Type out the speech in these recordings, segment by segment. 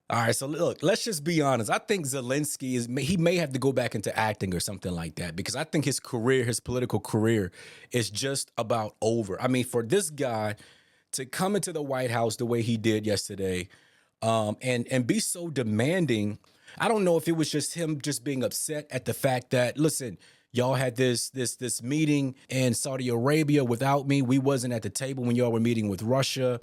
All right, so look, let's just be honest. I think Zelensky he may have to go back into acting or something like that because I think his career, his political career is just about over. I mean, for this guy to come into the White House the way he did yesterday, and be so demanding. I don't know if it was just him just being upset at the fact that, listen, y'all had this meeting in Saudi Arabia without me. We wasn't at the table when y'all were meeting with Russia.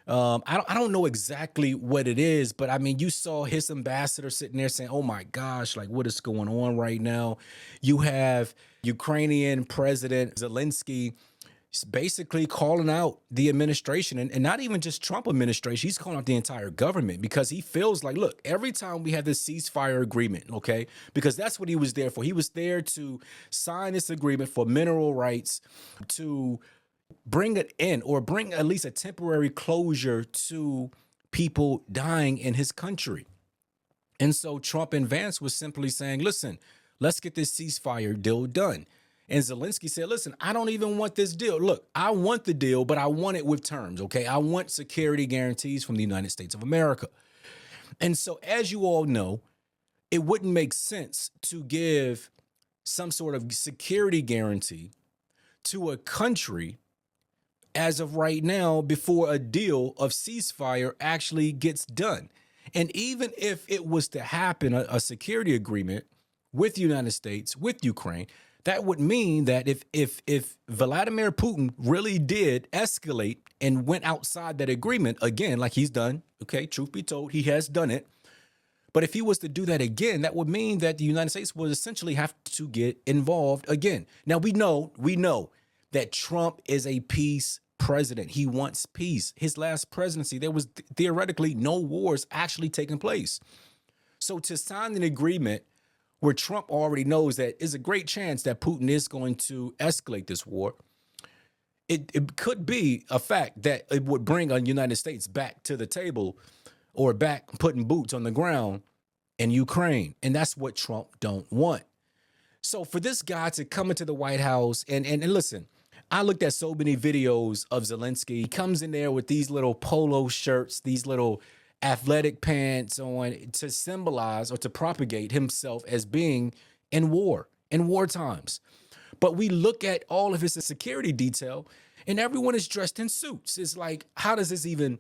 I don't know exactly what it is, but I mean, you saw his ambassador sitting there saying, "Oh my gosh, like what is going on right now?" You have Ukrainian President Zelensky basically calling out the administration, and not even just Trump administration. He's calling out the entire government because he feels like, look, every time we have this ceasefire agreement, okay, because that's what he was there for. He was there to sign this agreement for mineral rights, to bring it in or bring at least a temporary closure to people dying in his country. And so Trump and Vance was simply saying, listen, let's get this ceasefire deal done. And Zelensky said, listen, I don't even want this deal. Look, I want the deal, but I want it with terms, okay? I want security guarantees from the United States of America. And so, as you all know, it wouldn't make sense to give some sort of security guarantee to a country as of right now before a deal of ceasefire actually gets done. And even if it was to happen, a security agreement with the United States, with Ukraine, that would mean that if Vladimir Putin really did escalate and went outside that agreement again, like he's done, okay, truth be told, he has done it. But if he was to do that again, that would mean that the United States would essentially have to get involved again. Now we know that Trump is a peace president. He wants peace. His last presidency, there was theoretically no wars actually taking place. So to sign an agreement where Trump already knows that is a great chance that Putin is going to escalate this war, it could be a fact that it would bring the United States back to the table or back putting boots on the ground in Ukraine. And that's what Trump don't want. So for this guy to come into the White House and listen, I looked at so many videos of Zelensky. He comes in there with these little polo shirts, these little athletic pants on to symbolize or to propagate himself as being in war, in war times. But we look at all of his security detail and everyone is dressed in suits. It's like, how does this even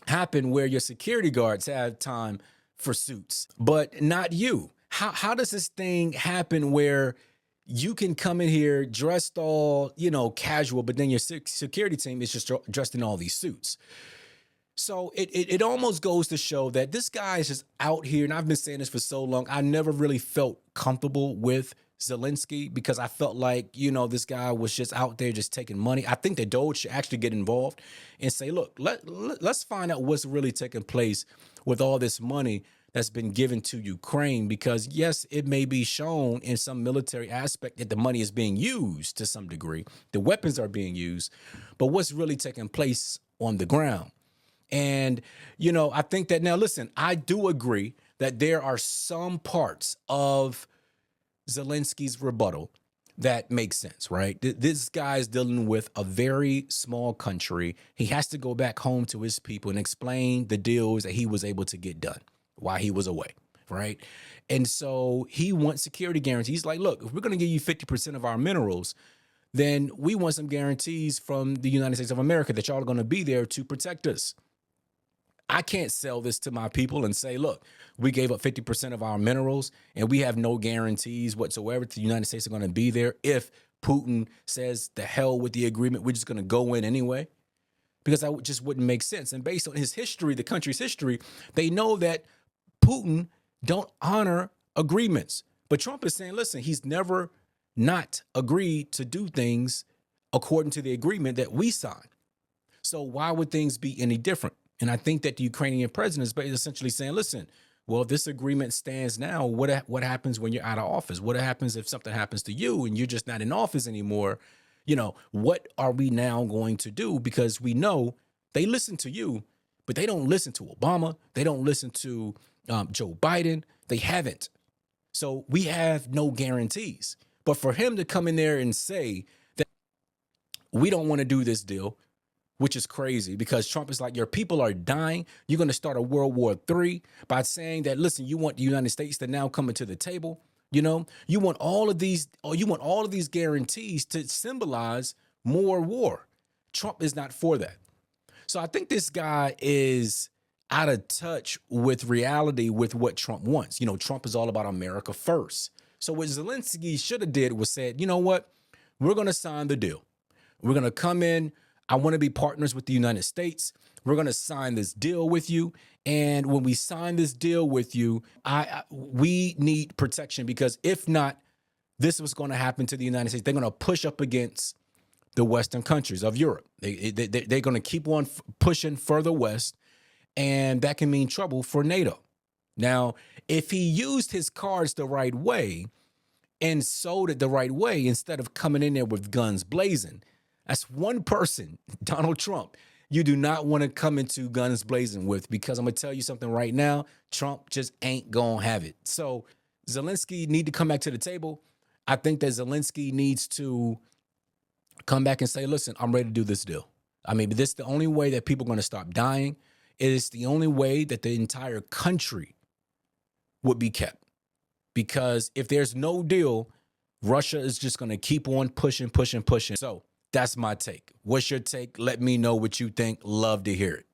happen where your security guards have time for suits, but not you? How does this thing happen where you can come in here dressed all, casual, but then your security team is just dressed in all these suits? So it almost goes to show that this guy is just out here, and I've been saying this for so long. I never really felt comfortable with Zelensky because I felt like, this guy was just out there just taking money. I think the Doge should actually get involved and say, look, let's find out what's really taking place with all this money that's been given to Ukraine, because yes, it may be shown in some military aspect that the money is being used to some degree. The weapons are being used, but what's really taking place on the ground? And, I think that now, listen, I do agree that there are some parts of Zelensky's rebuttal that make sense, right? This guy is dealing with a very small country. He has to go back home to his people and explain the deals that he was able to get done while he was away, right? And so he wants security guarantees. He's like, look, if we're going to give you 50% of our minerals, then we want some guarantees from the United States of America that y'all are going to be there to protect us. I can't sell this to my people and say, look, we gave up 50% of our minerals and we have no guarantees whatsoever that the United States are going to be there. If Putin says the hell with the agreement, we're just going to go in anyway, because that just wouldn't make sense. And based on his history, the country's history, they know that Putin don't honor agreements. But Trump is saying, listen, he's never not agreed to do things according to the agreement that we signed. So why would things be any different? And I think that the Ukrainian president is essentially saying, listen, well, if this agreement stands now, what happens when you're out of office? What happens if something happens to you and you're just not in office anymore? What are we now going to do? Because we know they listen to you, but they don't listen to Obama. They don't listen to Joe Biden. They haven't. So we have no guarantees. But for him to come in there and say that we don't want to do this deal, which is crazy because Trump is like, your people are dying. You're going to start a World War III by saying that, listen, you want the United States to now come into the table. You know, you want all of these, or you want all of these guarantees to symbolize more war. Trump is not for that. So I think this guy is out of touch with reality with what Trump wants. You know, Trump is all about America first. So what Zelensky should have did was said, you know what? We're going to sign the deal. We're going to come in. I want to be partners with the United States. We're going to sign this deal with you. And when we sign this deal with you, we need protection, because if not, this is what's going to happen to the United States. They're going to push up against the Western countries of Europe. They're going to keep on pushing further west, and that can mean trouble for NATO. Now, if he used his cards the right way and sold it the right way, instead of coming in there with guns blazing, that's one person, Donald Trump, you do not want to come into guns blazing with, because I'm going to tell you something right now, Trump just ain't going to have it. So Zelensky need to come back to the table. I think that Zelensky needs to come back and say, listen, I'm ready to do this deal. I mean, this is the only way that people are going to stop dying. It is the only way that the entire country would be kept. Because if there's no deal, Russia is just going to keep on pushing. So that's my take. What's your take? Let me know what you think. Love to hear it.